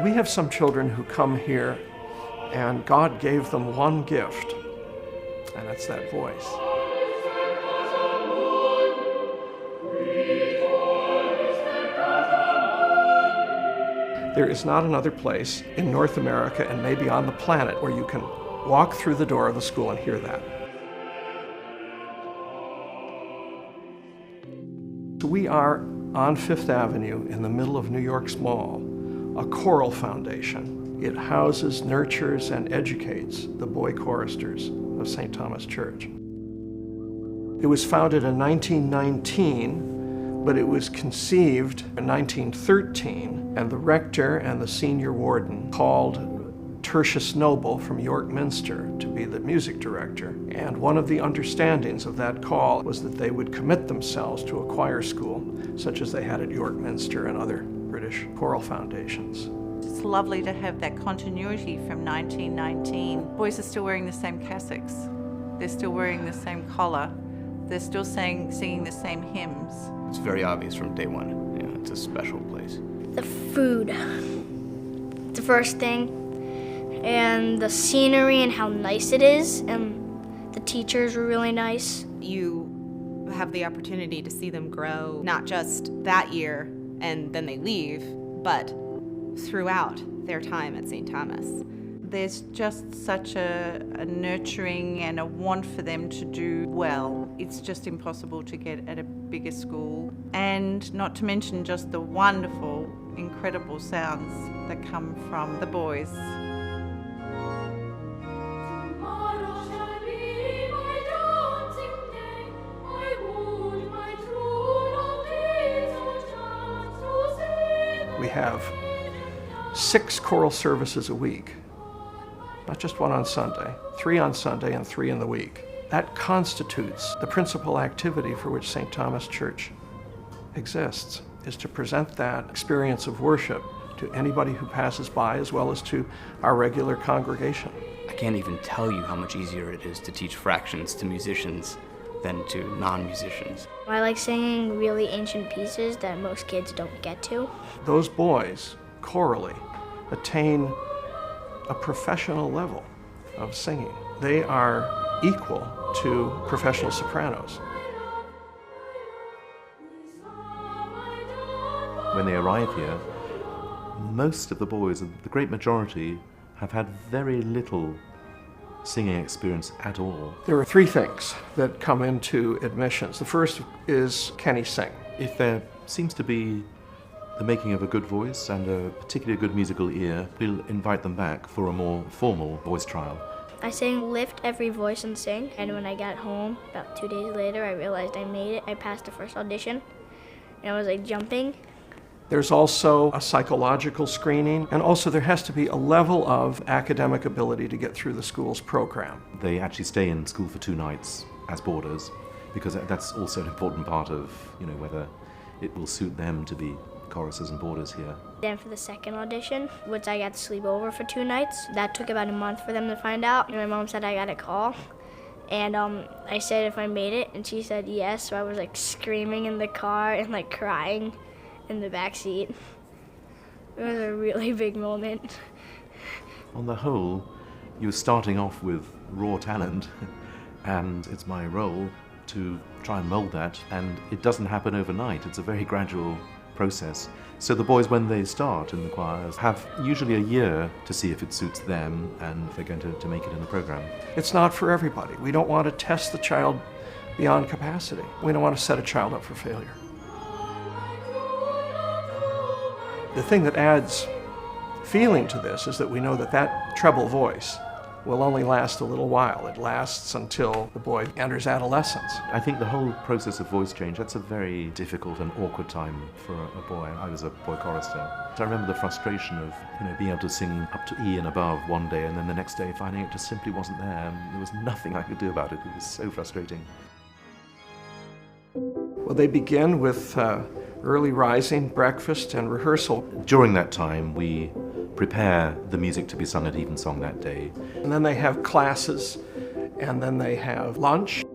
We have some children who come here and God gave them one gift, and it's that voice. There is not another place in North America and maybe on the planet where you can walk through the door of the school and hear that. So we are on Fifth Avenue in the middle of New York's Mall, a choral foundation. It houses, nurtures, and educates the boy choristers of St. Thomas Church. It was founded in 1919, but it was conceived in 1913, and the rector and the senior warden called Tertius Noble from York Minster to be the music director. And one of the understandings of that call was that they would commit themselves to a choir school, such as they had at York Minster and other British choral foundations. It's lovely to have that continuity from 1919. Boys are still wearing the same cassocks. They're still wearing the same collar. They're still singing the same hymns. It's very obvious from day one. Yeah, it's a special place. The food, the first thing, and the scenery and how nice it is, and the teachers were really nice. You have the opportunity to see them grow, not just that year and then they leave, but throughout their time at St. Thomas. There's just such a nurturing and a want for them to do well. It's just impossible to get at a bigger school. And not to mention just the wonderful, incredible sounds that come from the boys. We have 6 choral services a week, not just one on Sunday, 3 on Sunday and 3 in the week. That constitutes the principal activity for which St. Thomas Church exists, is to present that experience of worship to anybody who passes by as well as to our regular congregation. I can't even tell you how much easier it is to teach fractions to musicians than to non-musicians. I like singing really ancient pieces that most kids don't get to. Those boys, chorally, attain a professional level of singing. They are equal to professional sopranos. When they arrive here, most of the boys, the great majority, have had very little singing experience at all. There are 3 things that come into admissions. The first is, can he sing? If there seems to be the making of a good voice and a particularly good musical ear, we'll invite them back for a more formal voice trial. I sang Lift Every Voice and Sing, and when I got home, about 2 days later, I realized I made it. I passed the first audition, and I was like jumping. There's also a psychological screening, and also there has to be a level of academic ability to get through the school's program. They actually stay in school for 2 nights as boarders, because that's also an important part of, whether it will suit them to be choristers and boarders here. Then for the second audition, which I got to sleep over for 2 nights, that took about a month for them to find out. And my mom said I got a call, and I said if I made it, and she said yes, so I was like screaming in the car and like crying in the back seat. It was a really big moment. On the whole, you're starting off with raw talent, and it's my role to try and mold that, and it doesn't happen overnight. It's a very gradual process. So the boys, when they start in the choirs, have usually a year to see if it suits them and if they're going to make it in the program. It's not for everybody. We don't want to test the child beyond capacity. We don't want to set a child up for failure. The thing that adds feeling to this is that we know that that treble voice will only last a little while. It lasts until the boy enters adolescence. I think the whole process of voice change, that's a very difficult and awkward time for a boy. I was a boy chorister. So I remember the frustration of being able to sing up to E and above one day, and then the next day finding it just simply wasn't there. There was nothing I could do about it. It was so frustrating. Well, they begin with early rising, breakfast, and rehearsal. During that time, we prepare the music to be sung at Evensong that day. And then they have classes, and then they have lunch.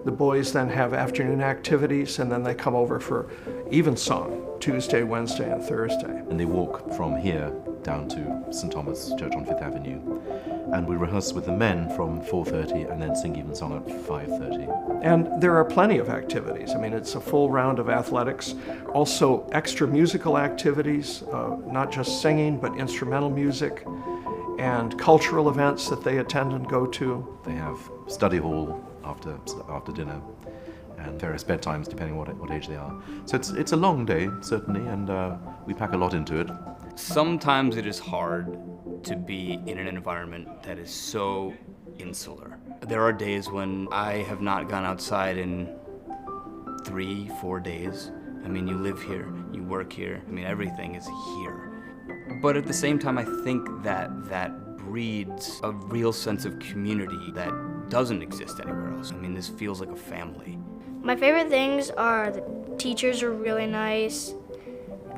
The boys then have afternoon activities, and then they come over for Evensong, Tuesday, Wednesday, and Thursday. And they walk from here down to St. Thomas Church on Fifth Avenue. And we rehearse with the men from 4:30 and then sing evensong at 5:30. And there are plenty of activities. I mean, it's a full round of athletics, also extra musical activities, not just singing, but instrumental music, and cultural events that they attend and go to. They have study hall after dinner, and various bedtimes depending on what age they are. So it's a long day, certainly, and we pack a lot into it. Sometimes it is hard to be in an environment that is so insular. There are days when I have not gone outside in 3-4 days. I mean, you live here, you work here, I mean, everything is here. But at the same time, I think that breeds a real sense of community that doesn't exist anywhere else. I mean, this feels like a family. My favorite things are the teachers are really nice,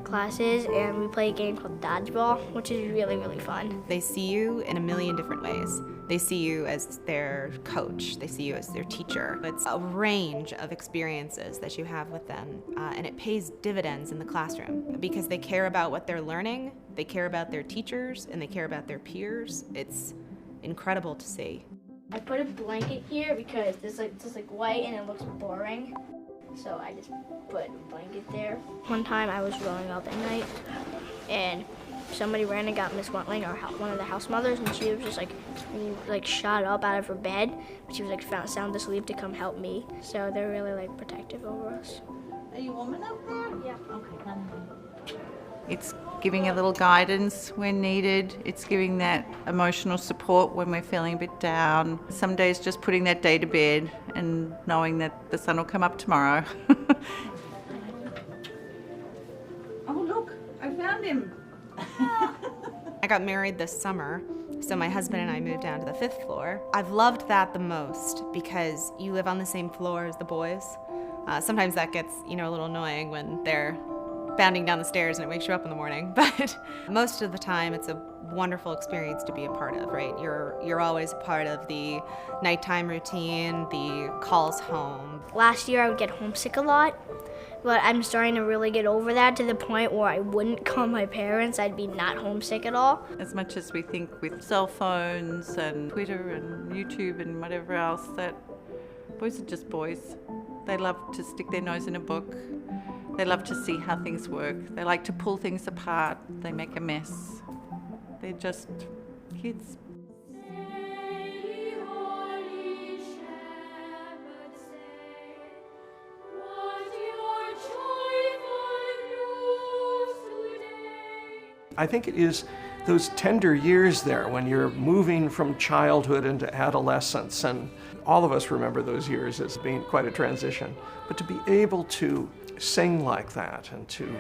classes, and we play a game called dodgeball, which is really, really fun. They see you in a million different ways. They see you as their coach. They see you as their teacher. It's a range of experiences that you have with them, and it pays dividends in the classroom because they care about what they're learning, they care about their teachers, and they care about their peers. It's incredible to see. I put a blanket here because it's like white and it looks boring. So I just put a blanket there. One time I was growing up at night and somebody ran and got Miss Wentling, one of the house mothers, and she was just like shot up out of her bed. But she was like sound asleep to come help me. So they're really like protective over us. Are you warming up there? Yeah. Okay. It's giving a little guidance when needed. It's giving that emotional support when we're feeling a bit down. Some days just putting that day to bed and knowing that the sun will come up tomorrow. Oh look, I found him. I got married this summer, so my husband and I moved down to the 5th floor. I've loved that the most because you live on the same floor as the boys. Sometimes that gets, a little annoying when they're bounding down the stairs and it wakes you up in the morning, but most of the time it's a wonderful experience to be a part of, right? You're always a part of the nighttime routine, the calls home. Last year I would get homesick a lot, but I'm starting to really get over that to the point where I wouldn't call my parents. I'd be not homesick at all. As much as we think with cell phones and Twitter and YouTube and whatever else that boys are just boys. They love to stick their nose in a book. They love to see how things work. They like to pull things apart. They make a mess. They're just kids. I think it is those tender years there when you're moving from childhood into adolescence, and all of us remember those years as being quite a transition. But to be able to sing like that and to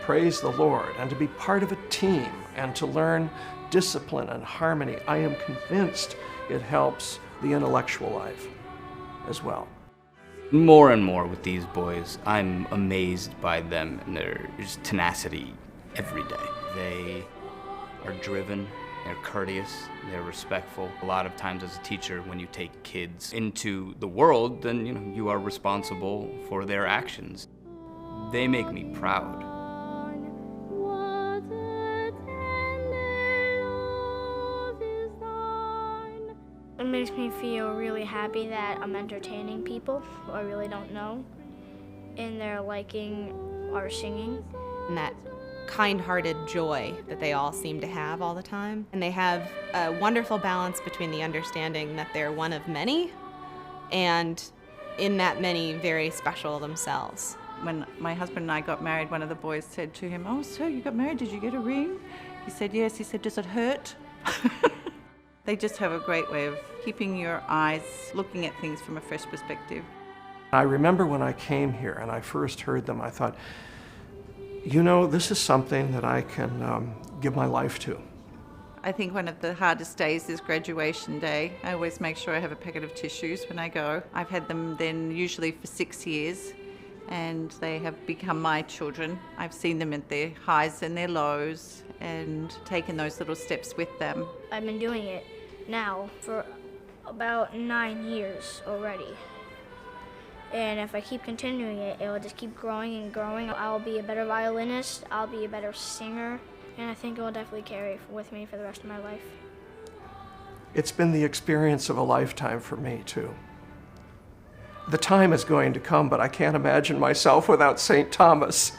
praise the Lord and to be part of a team and to learn discipline and harmony, I am convinced it helps the intellectual life as well. More and more with these boys, I'm amazed by them and their just tenacity every day. They are driven, they're courteous, they're respectful. A lot of times as a teacher, when you take kids into the world, then you are responsible for their actions. They make me proud. It makes me feel really happy that I'm entertaining people who I really don't know, and they're liking our singing. And that kind-hearted joy that they all seem to have all the time. And they have a wonderful balance between the understanding that they're one of many and in that many very special themselves. When my husband and I got married, one of the boys said to him, "Oh, so you got married, did you get a ring?" He said, "Yes." He said, "Does it hurt?" They just have a great way of keeping your eyes looking at things from a fresh perspective. I remember when I came here and I first heard them, I thought, this is something that I can give my life to. I think one of the hardest days is graduation day. I always make sure I have a packet of tissues when I go. I've had them then usually for 6 years, and they have become my children. I've seen them at their highs and their lows and taken those little steps with them. I've been doing it now for about 9 years already. And if I keep continuing it, it will just keep growing and growing. I'll be a better violinist, I'll be a better singer, and I think it will definitely carry with me for the rest of my life. It's been the experience of a lifetime for me, too. The time is going to come, but I can't imagine myself without St. Thomas.